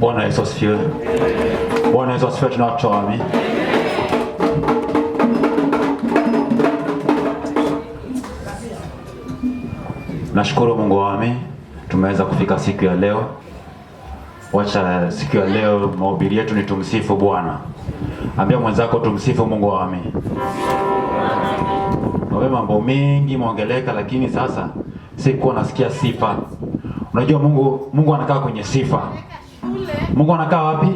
Bwana Yesu asifiwe. Bwana Yesu asifiwe. Tunatoa mimi. Nashukuru Mungu wami tumeweza kufika siku ya leo. Wacha siku ya leo mahubiri yetu ni tumsifu Bwana. Ambia mwenzako tumsifu Mungu wami. Mambo mengi maongeleka, lakini sasa sikuwa nasikia sifa. Unajua Mungu anakaa kwenye sifa. Mungu anakaa wapi?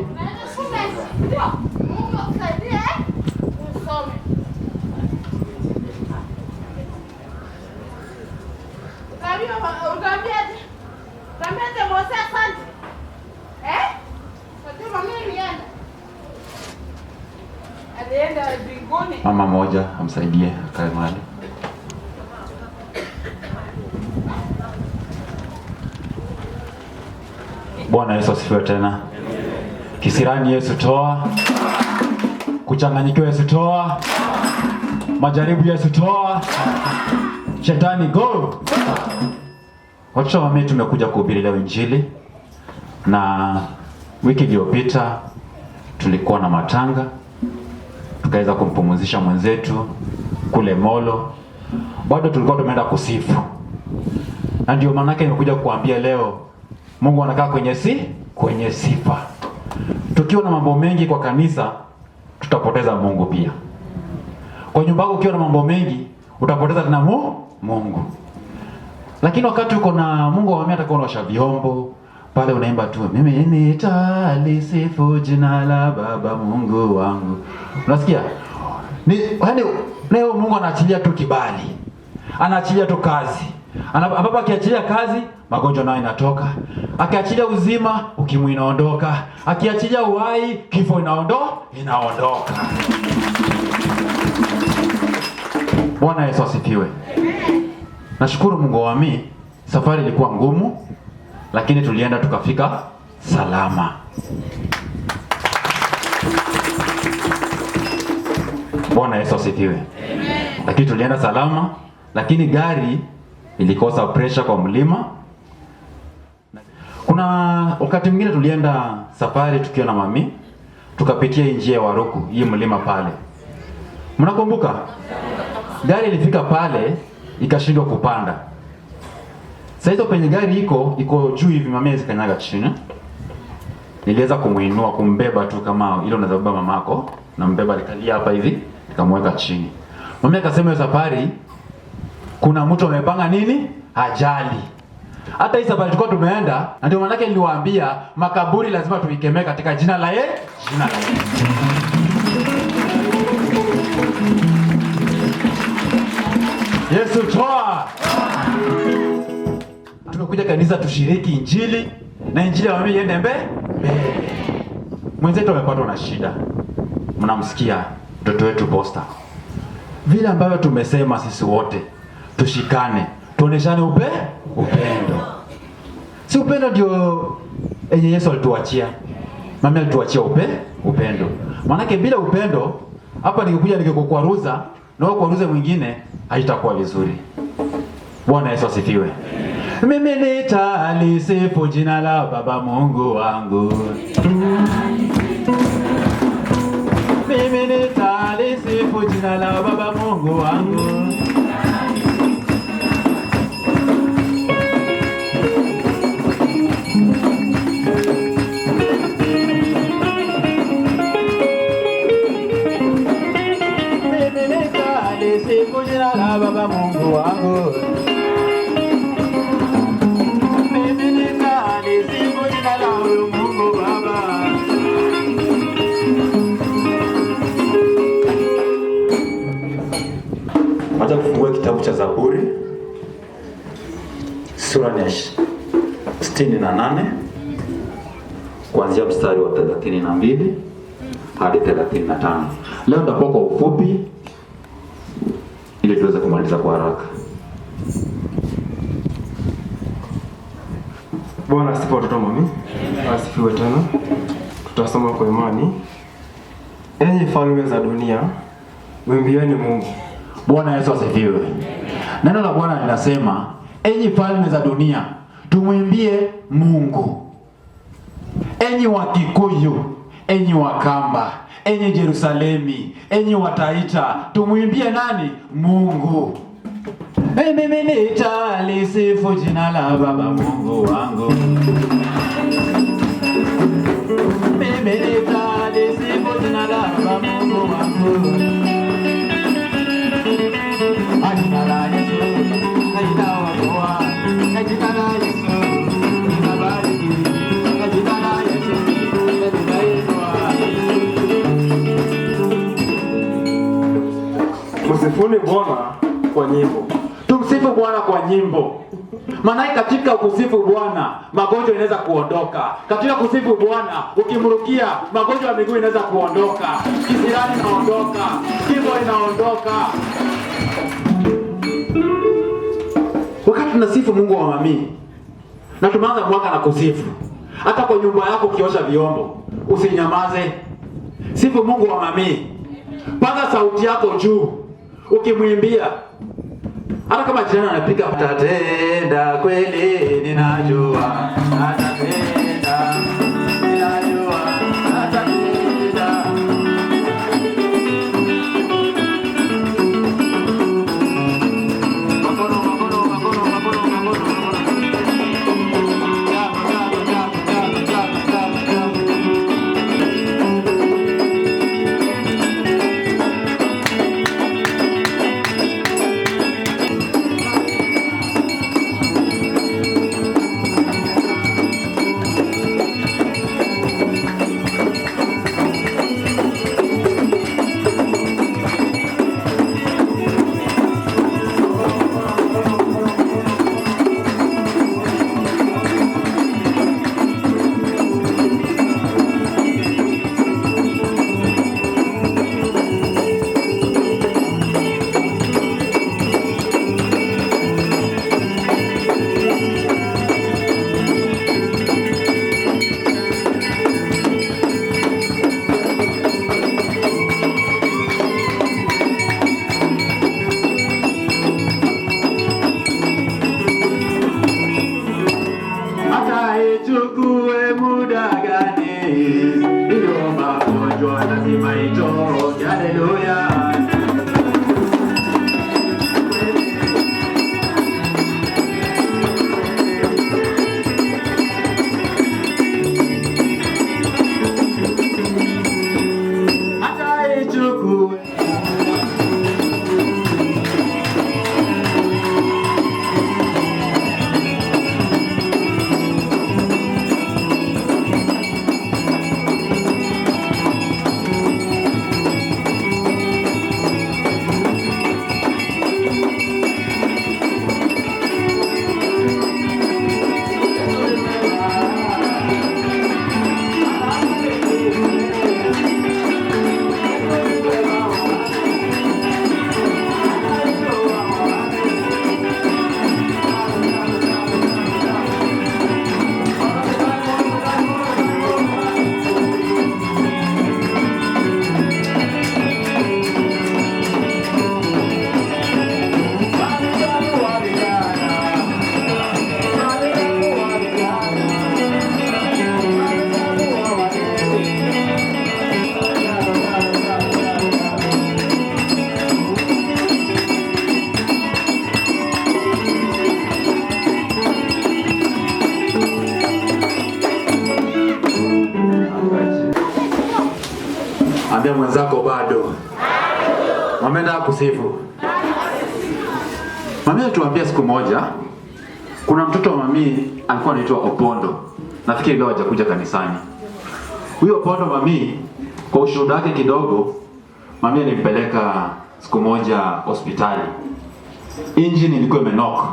Mama moja amsaidie kae mahali. Bwana Yesu asifiwe tena. Kisirani Yesu toa. Kuchanganyikiwa Yesu toa. Majaribu Yesu toa. Shetani go. Watu wa mimi tumekuja kuhubiri leo Injili, na wiki iliyopita tulikuwa na matanga, tukaweza kumpumzisha mwenzetu kule Molo. Bado tulikuwa tumeenda kusifu. Na ndio maana yake nimekuja kukuambia leo Mungu anakaa kwenye sifa. Tukiwa na mambo mengi kwa kanisa tutapoteza Mungu pia. Kwa nyumba yako ukiwa na mambo mengi utapoteza tena Mungu. Lakini wakati uko na Mungu wa mimi atakuwa unaosha vyombo, pale unaimba tu mimi nitalisifu jina la Baba Mungu wangu. Unasikia? Yaani leo Mungu anaachilia tu kibali. Anaachilia tu kazi. Baba akiachilia kazi, magonjwa nayo inatoka. Akiachilia uzima, ukimwi inaondoka. Akiachilia uhai, kifo inaondoka. Bwana Yesu asifiwe. Nashukuru Mungu wa mimi, safari ilikuwa ngumu, lakini tulienda tukafika salama. Bwana Yesu asifiwe. Lakini tulienda salama, lakini gari ilikosa pressure kwa mlima. Kuna wakati mwingine tulienda safari tukiwa na mami, tukapitia njia ya Waruku, hii mlima pale. Mnakumbuka? Gari ilifika pale ikashindwa kupanda. Sasa hizo penye gari iko juu hivi, mami zikanyaga chini. Niliweza kumuinua, kumbeba tu kama ile unaweza beba mamako, na mbeba alikalia hapa hivi, nikamweka chini. Mami akasema hiyo safari kuna mtu amepanga nini? Ajali. Hata hii safari tulikuwa tumeenda, na ndio maana yake niliwaambia makaburi lazima tuikemee katika jina la Yesu. Yesu toa. Tumekuja kanisa tushiriki Injili, na Injili ya mimi iende mbele. Mwenzetu amepatwa na shida. Mnamsikia mtoto wetu Posta. Vile ambavyo tumesema sisi wote tushikane, tuoneshane upendo. Si upendo ndio Yesu alituachia. Mama alituachia upendo. Maana bila upendo hapa nikikuja nikikukwaruza na wewe kwaruze mwingine haitakuwa vizuri. Bwana Yesu asifiwe. Mimi nitalisifu jina la Baba Mungu wangu. Mimi nitalisifu jina la Baba Mungu wangu. Baba Mungu wangu. Mimi nitalisifu jina la Mungu Baba. Acha kufungua kitabu cha Zaburi sura ya 68 kuanzia mstari wa 32 hadi 35. Leo ndapo kwa ufupi ili tuweze kumaliza kwa haraka. Bwana asifiwe watoto mami. Asifiwe tena. Tutasoma kwa imani. Enyi falme za dunia, mwimbieni Mungu. Bwana Yesu asifiwe. Neno la Bwana linasema, enyi falme za dunia, tumwimbie Mungu. enyi wa Kikuyu, enyi wa Kamba, enyi Jerusalemi, enyi wa Taita, tumwimbie nani? Mungu. Mimi nitalisifu jina la Baba Mungu wangu. Mimi nitalisifu jina la Baba Mungu wangu. Jina la Yesu linaokoa, jina la Yesu linabariki, jina la Yesu linainua. Msifuni Bwana kwa nyimbo. Tumsifu Bwana kwa nyimbo. Maana katika kusifu Bwana magonjwa yanaweza kuondoka. Katika kusifu Bwana ukimrukia magonjwa ya miguu yanaweza kuondoka. Kisirani inaondoka, kifo inaondoka. Wakati tunasifu Mungu wa mami na tumeanza mwaka na kusifu, hata kwa nyumba yako ukiosha vyombo usinyamaze, sifu Mungu wa mami, paza sauti yako juu ukimwimbia. Hata kama jirani anapiga atatenda kweli, ninajua atatenda, ninajua atatenda. Ichukue muda gani, iyo magonjwa lazima itoke. Haleluya. Hata ichukue ambia mwenzako bado. Wameenda kusifu. Mami alituambia siku moja kuna mtoto wa mami alikuwa anaitwa Opondo. Nafikiri leo hajakuja kanisani. Huyo Opondo mami kwa ushuhuda wake kidogo, mami alimpeleka siku moja hospitali. Engine ilikuwa imenoka.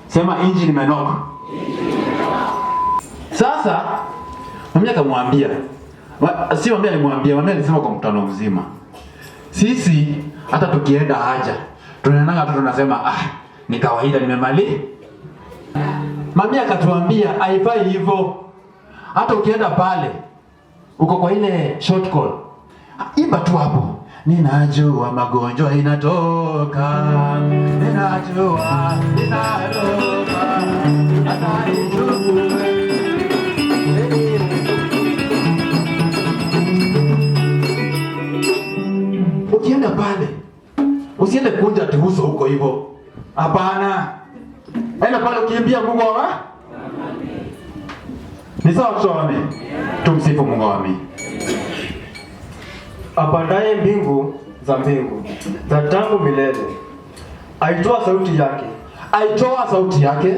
Sema engine imenoka. Sasa mami akamwambia, si mami alimwambia, mami alisema kwa mkutano mzima, sisi hata tukienda haja tunaendanga tu tunasema ni kawaida nimemali. Mami akatuambia haifai hivyo. Hata ukienda pale uko kwa ile short call, imba tu hapo, ninajua magonjwa inatoka, ninajua inatoka, hata ichukue Usiende kunja ati uso huko hivyo. Hapana. Enda pale ukimbia Mungu wa ni sawa tuone. Tumsifu Mungu wa mimi. Apandaye mbingu za tangu milele. Aitoa sauti yake. Aitoa sauti yake.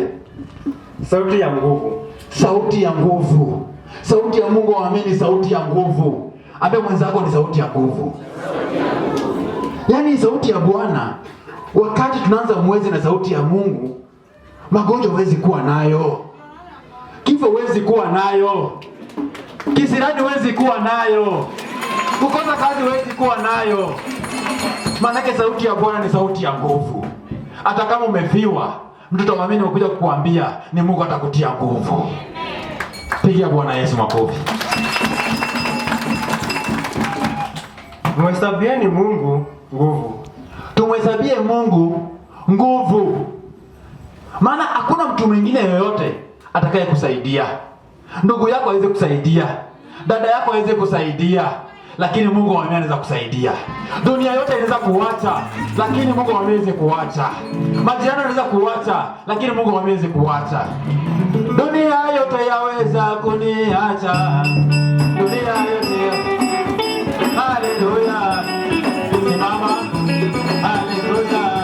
Sauti ya nguvu. Sauti ya nguvu. Sauti ya Mungu wa mimi, sauti ya nguvu. Ambaye mwenzako ni sauti ya nguvu. Yaani sauti ya Bwana. Wakati tunaanza mwezi na sauti ya Mungu, magonjwa huwezi kuwa nayo. Kifo huwezi kuwa nayo. Kisirani huwezi kuwa nayo. Kukosa kazi huwezi kuwa nayo. Maanake sauti ya Bwana ni sauti ya nguvu. Hata kama umefiwa, mtoto wa mimi nimekuja kukuambia ni Mungu atakutia nguvu. Pigia Bwana Yesu makofi. Mhesabieni Mungu nguvu. Tumhesabie Mungu nguvu. Maana hakuna mtu mwingine yoyote atakaye kusaidia. Ndugu yako hawezi kusaidia. Dada yako hawezi kusaidia. Lakini Mungu wa anaweza kusaidia. Dunia yote inaweza kuacha, lakini Mungu wa hawezi kuacha. Majirani wanaweza kuacha, lakini Mungu wa hawezi kuacha. Dunia yote yaweza kuniacha. Dunia yote. Haleluya. Simama. Haleluya.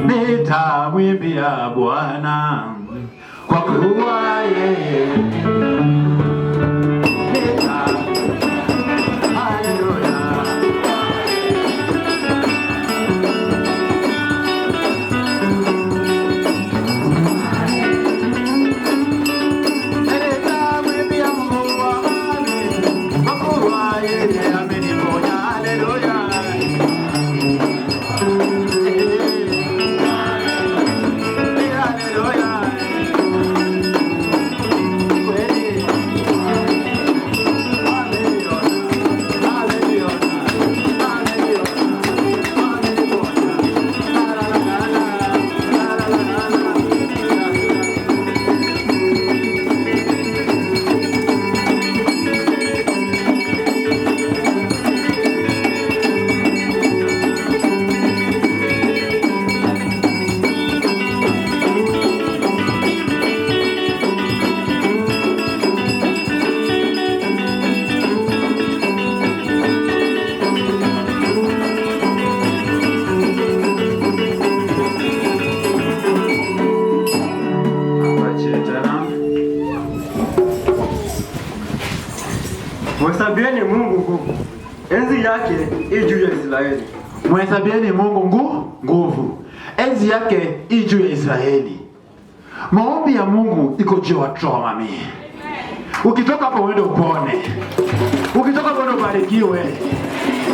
Nitamwimbia Bwana kwa kuwa yeye Mhesabieni Mungu nguvu. Enzi yake i juu ya Israeli. Mhesabieni Mungu nguvu. Enzi yake i juu ya Israeli. Maombi ya Mungu iko juu ya watu wa mami. Ukitoka hapo uende upone. Ukitoka hapo uende ubarikiwe.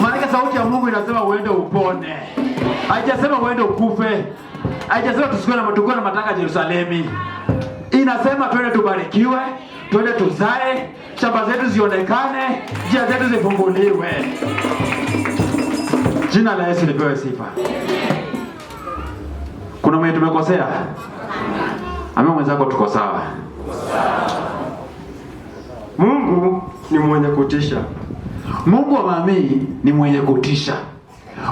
Maana sauti ya Mungu inasema uende upone. Haijasema uende ukufe. Haijasema tusikue na matanga Yerusalemu. Inasema twende tubarikiwe, twende tuzae, shamba zetu zionekane, njia zetu zifunguliwe. Jina la Yesu lipewe sifa. Kuna mwenye tumekosea? Ame mwenzako tuko sawa. Mungu ni mwenye kutisha. Mungu wa mami ni mwenye kutisha.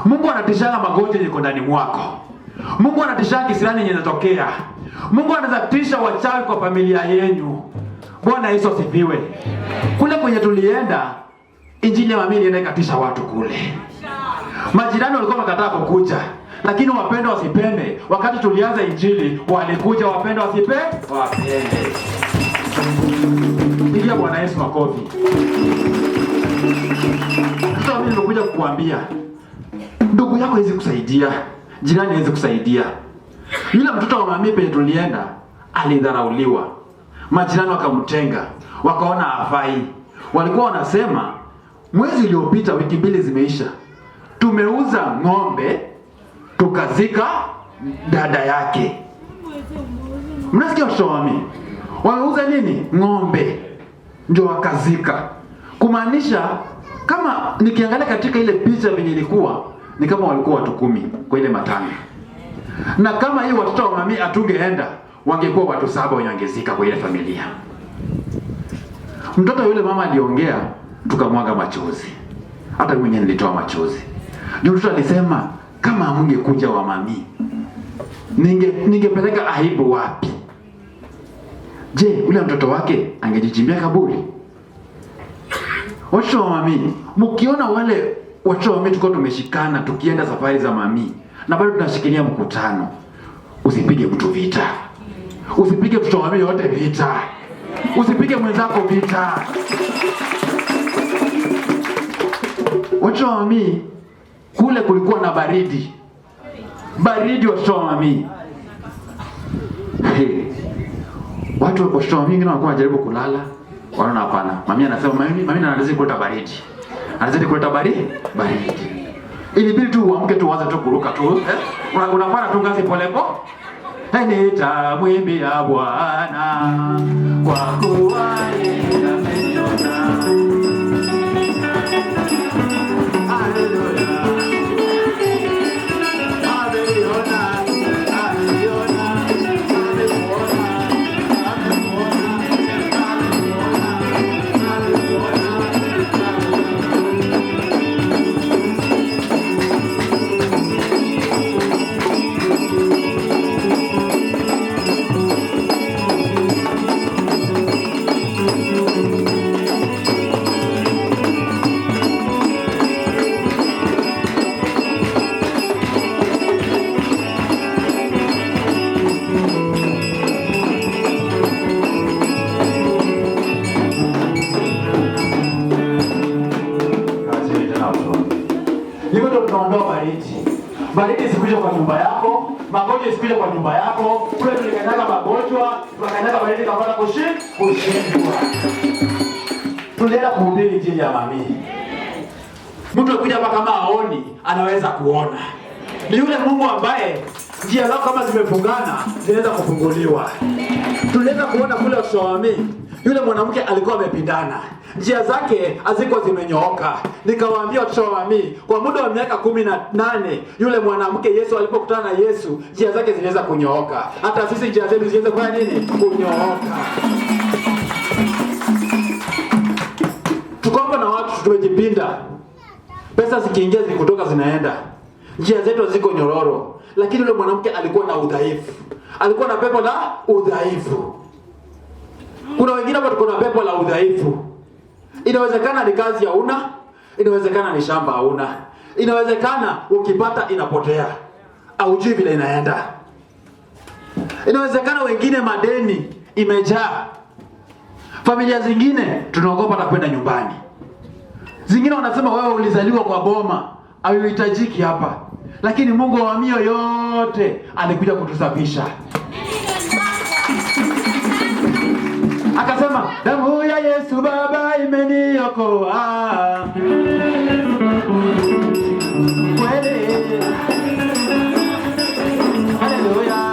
Mungu anatishanga magonjwa yako ndani mwako. Mungu anatishanga kisirani yenye inatokea. Mungu anazatisha wachawi kwa familia yenu. Bwana Yesu asifiwe. Kule kwenye tulienda, injili ya mami ilienda ikatisha watu kule. Majirani walikuwa wamekataa kukuja, lakini wapende wasipende, wakati tulianza injili walikuja, wapende wasipende, wapende. Pigia Bwana Yesu makofi. Sasa mimi nimekuja kukuambia, ndugu yako hawezi kusaidia, jirani hawezi kusaidia. Yule mtoto wa mami penye tulienda alidharauliwa. Majirani wakamtenga. wakaona hafai. Walikuwa wanasema mwezi uliopita, wiki 2 zimeisha, tumeuza ng'ombe tukazika dada yake. Mnasikia watoto wa mimi? Wameuza nini? Ng'ombe ndio wakazika. Kumaanisha kama nikiangalia katika ile picha venye ilikuwa, ni kama walikuwa watu 10 kwa ile matanga. Na kama hii watoto wa mami atungeenda, wangekuwa watu 7 wenye wangezika kwa ile familia. Mtoto yule mama aliongea, tukamwaga machozi. Hata mwenyewe nilitoa machozi. Ndio mtoto alisema kama hamngekuja wa mami, ningepeleka aibu wapi? Je, ule mtoto wake angejichimbia kaburi? Watoto wa mami, mkiona wale watoto wa mami tuko tumeshikana tukienda safari za mami na bado tunashikilia mkutano, usipige mtu vita. Usipige mtoto wa mami yote vita. Usipige mwenzako vita. Watoto wa mami, kule kulikuwa na baridi. Baridi watoto wa mami. Watu watoto wa mami wengine wanakuwa wanajaribu kulala. Wanaona hapana. Mami anasema mami anazidi kuleta baridi. Anazidi kuleta baridi. Ilibidi tu uamke tu uanze tu kuruka tu. Unapanda tu ngazi pole pole. Nitamwimbia Bwana kwa kuwa yeye ameniona. Haleluya. Baridi isikuje kwa nyumba yako, magonjwa isikuje kwa nyumba yako. Kule tulikanyaga magonjwa, tulikanyaga baridi kapata kushindwa. Tulienda kuhubiri injili ya mami. Mtu akija hapa kama aoni, anaweza kuona. Ni yule Mungu ambaye njia zao kama zimefungana, zinaweza kufunguliwa. Tuliweza kuona kule watoto wa mami, yule mwanamke alikuwa amepindana. Njia zake hazikuwa zimenyooka. Nikawaambia watoto wa mami, kwa muda wa miaka 18 yule mwanamke Yesu alipokutana na Yesu, njia zake ziliweza kunyooka. Hata sisi njia zetu ziweze kufanya nini? Kunyooka. Tuko na watu tumejipinda. Pesa zikiingia zikutoka zinaenda. Njia zetu ziko nyororo. Lakini yule mwanamke alikuwa na udhaifu. Alikuwa na pepo la udhaifu. Kuna wengine hapa tuko na pepo la udhaifu. Inawezekana ni kazi hauna, inawezekana ni shamba hauna, inawezekana ukipata inapotea, haujui vile inaenda. Inawezekana wengine madeni imejaa. Familia zingine tunaogopa hata kwenda nyumbani. Zingine wanasema wewe ulizaliwa kwa boma, hauhitajiki hapa. Lakini Mungu wa mioyo yote alikuja kutusafisha. Akasema damu ya Yesu Baba imeniokoa. Kweli. Haleluya.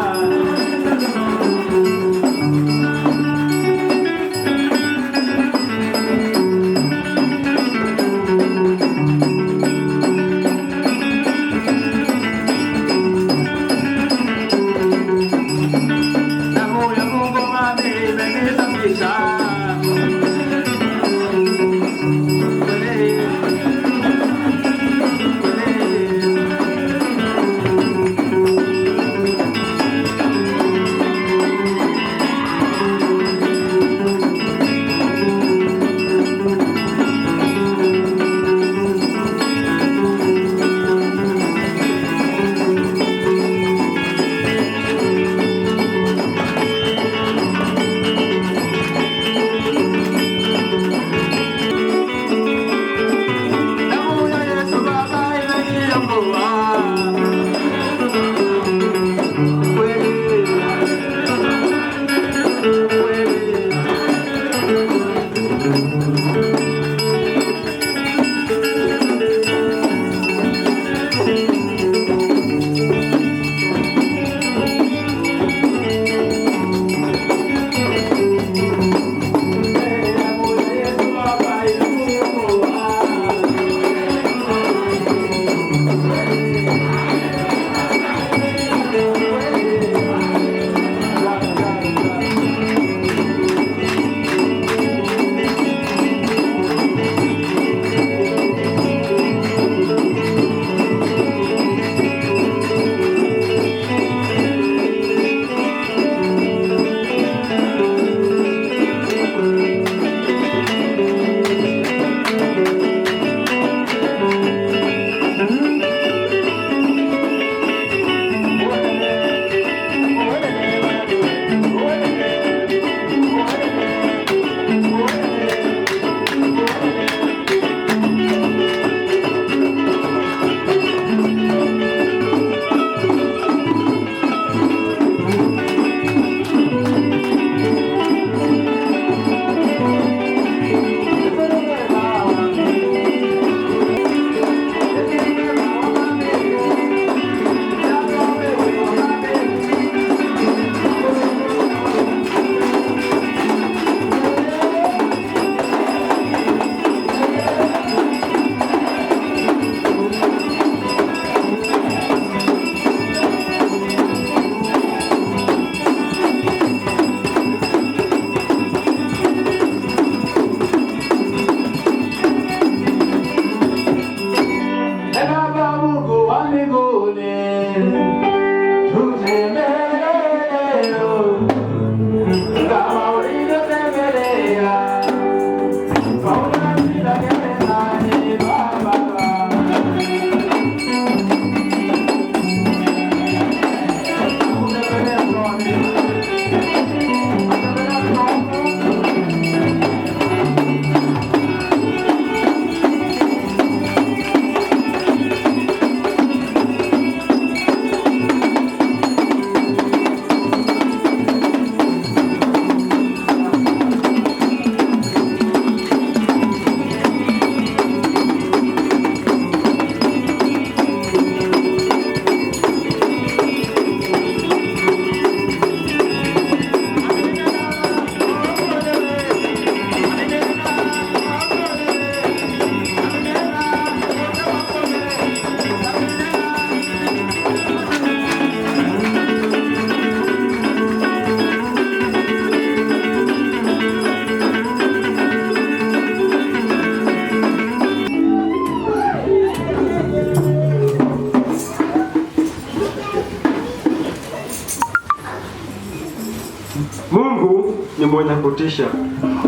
mwenye kutisha.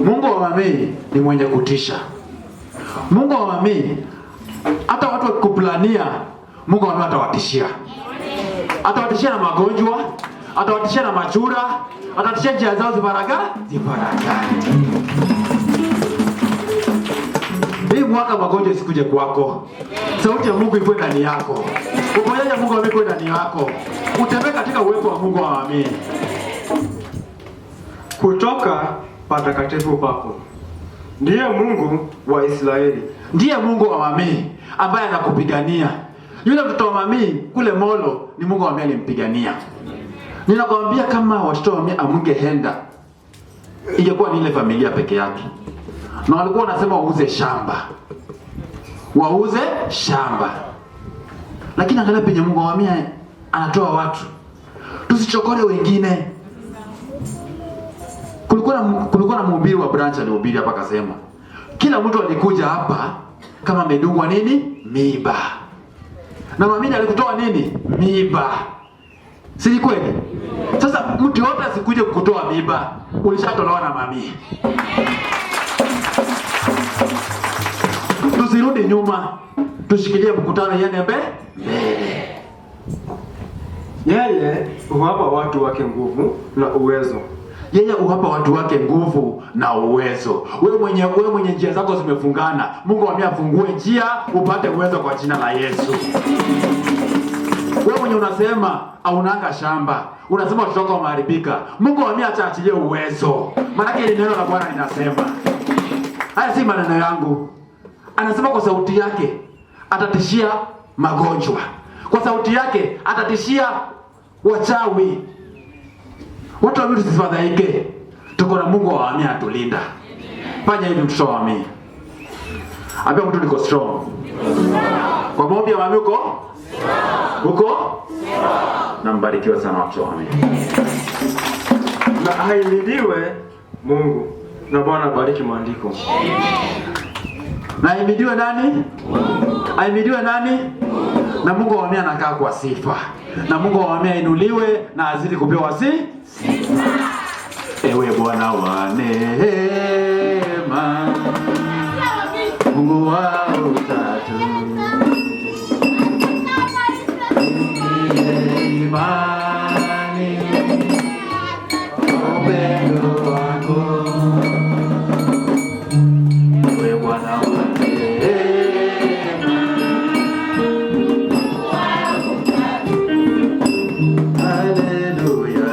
Mungu wa mamii ni mwenye kutisha. Mungu wa mamii, hata watu wakikuplania, Mungu wa mamii atawatishia. Atawatishia na magonjwa, atawatishia na machura, atawatishia njia zao ziparagane. Hii mwaka magonjwa isikuje kwako. Sauti ya Mungu iwe ndani yako. Uponyaji wa Mungu uwe ndani yako. Utembee katika uwepo wa Mungu wa mamii. Kutoka patakatifu pako. Ndiye Mungu wa Israeli. Ndiye Mungu wa mamii ambaye anakupigania. Yule mtoto wa mamii kule Molo ni Mungu wa mamii alimpigania. Ninakwambia kama watoto wa mamii amungehenda, ingekuwa ni ile familia peke yake. Na walikuwa wanasema wauze shamba. Wauze shamba. Lakini angalia penye Mungu wa mamii anatoa watu. Tusichokore wengine. Kulikuwa na mhubiri wa branch alihubiri hapa akasema, kila mtu alikuja hapa kama amedungwa nini? Miiba. Na mamini alikutoa nini? Miiba. Si kweli? Sasa mtu yote asikuje kukutoa miiba. Ulishatolewa na mami. Tusirudi nyuma. Tushikilie mkutano yene mbele. Yeye huwapa watu wake nguvu na uwezo. Yeye huwapa watu wake nguvu na uwezo. Wewe mwenye njia zako zimefungana, Mungu ameafungue njia upate uwezo kwa jina la Yesu. Wewe mwenye unasema haunanga shamba, unasema watoto wako wameharibika, Mungu ameachilie uwezo. Maana ile neno la Bwana linasema. Haya si maneno yangu. Anasema kwa sauti yake atatishia magonjwa. Kwa sauti yake atatishia wachawi. Watu wa Mungu tusifadhaike. Tuko na Mungu wa mamii atulinda. Fanya hivi mtoto wa mamii. Ambia mtu niko strong. Kwa maombi ya mamii uko? Uko? Na mbarikiwe sana watu wa mamii. Na ahimidiwe Mungu. Na Bwana bariki maandiko. Na ahimidiwe nani? Ahimidiwe nani? Na Mungu wa mamii anakaa kwa sifa. Na Mungu wa mamii ainuliwe na azidi kupewa sifa. Ewe Bwana wa neema, Mungu wa utatu, imani, upendo wako. Ewe Bwana wa neema, haleluya.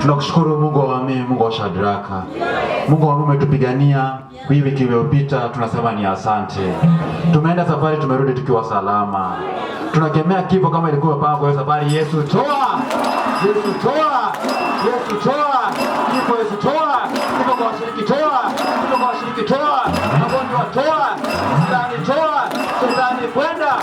Tunakushukuru Mungu wa amini, Mungu wa Shadraka. Mungu wa umetupigania hii wiki iliyopita, tunasema ni asante. Tumeenda safari, tumerudi tukiwa salama. Tunakemea kifo kama ilikuwa pango ya safari. Yesu toa! Yesu toa! Yesu toa! Kifo Yesu toa! Kifo kwa washiriki toa! Kifo kwa washiriki toa! Magonjwa toa! Shetani toa! Shetani kwenda!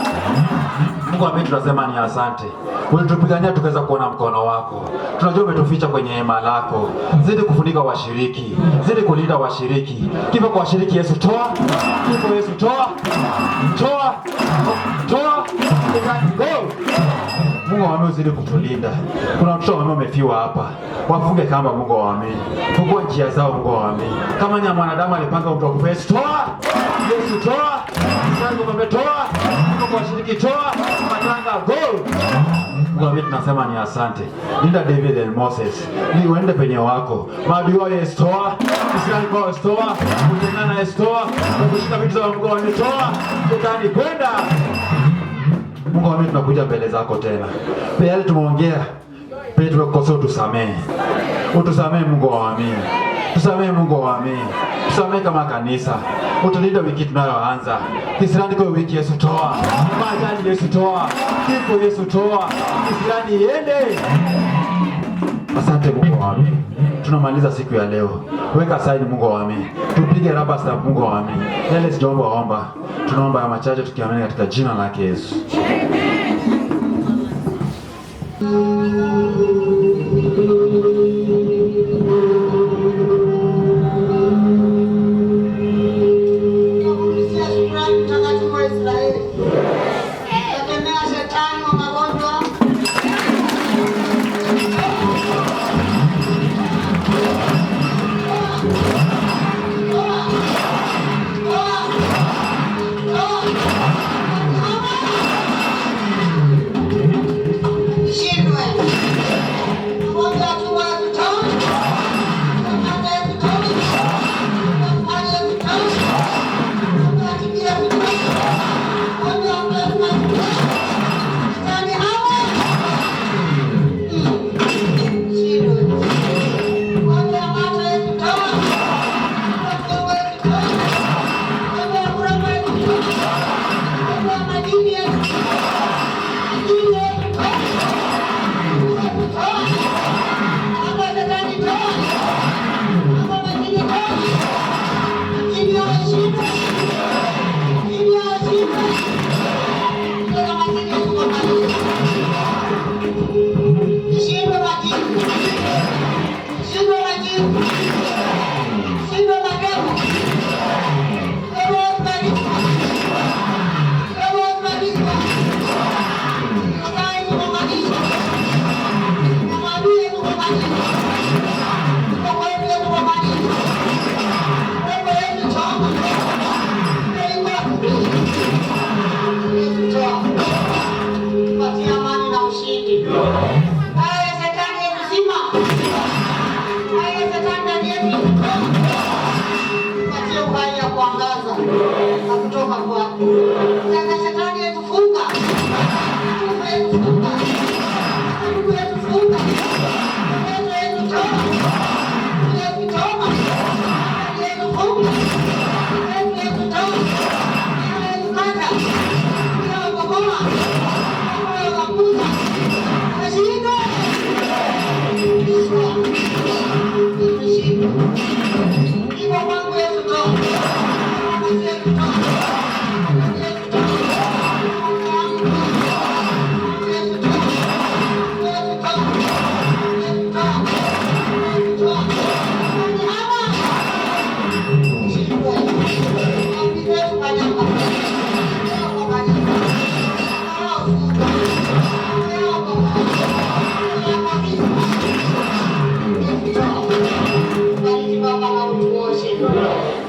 Mungu wa mbinguni, tunasema ni asante. Ulitupigania tukaweza kuona mkono wako. Tunajua umetuficha kwenye hema lako. Zidi kufunika washiriki. Zidi kulinda washiriki. Kifo kwa washiriki Yesu toa. Kifo Yesu toa. Toa. Toa. Go. Mungu wa mbinguni, zidi kutulinda. Kuna watoto ambao wamefiwa hapa. Wafunge kamba Mungu wa mbinguni. Fungua njia zao Mungu wa mbinguni. Kama nyama mwanadamu alipanga mtu akufe, Yesu toa. Yesu toa. Mungu ametoa. Mungu kwa washiriki toa. Matanga go. Mungu wa mbinguni, tunasema ni asante. Linda David and Moses. Ni uende penye wako. Maadui wao Yesu toa. Israeli kwa Yesu toa. Utengana Yesu toa. Kushika vitu za Mungu wa mbinguni toa. Shetani kwenda. Mungu wa mbinguni, tunakuja mbele zako tena. Pia yale tumeongea, pia tumekosea, utusamehe. Utusamehe Mungu wa mbinguni. Tusamehe Mungu wa mbinguni. Tusamehe kama kanisa. Utulinde wiki tunayoanza. Kisirani kwa wiki Yesu toa. Majani Yesu toa. Kifo Yesu toa. Kisirani iende. Asante Mungu wa mbinguni. Tunamaliza siku ya leo. Weka saini Mungu wa mbinguni. Tupige raba stamp Mungu wa mbinguni. Yale sijaomba. Tunaomba ya machache tukiamini katika jina lake Yesu.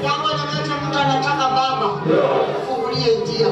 Jambo lolote mtu anataka Baba, fungulie njia.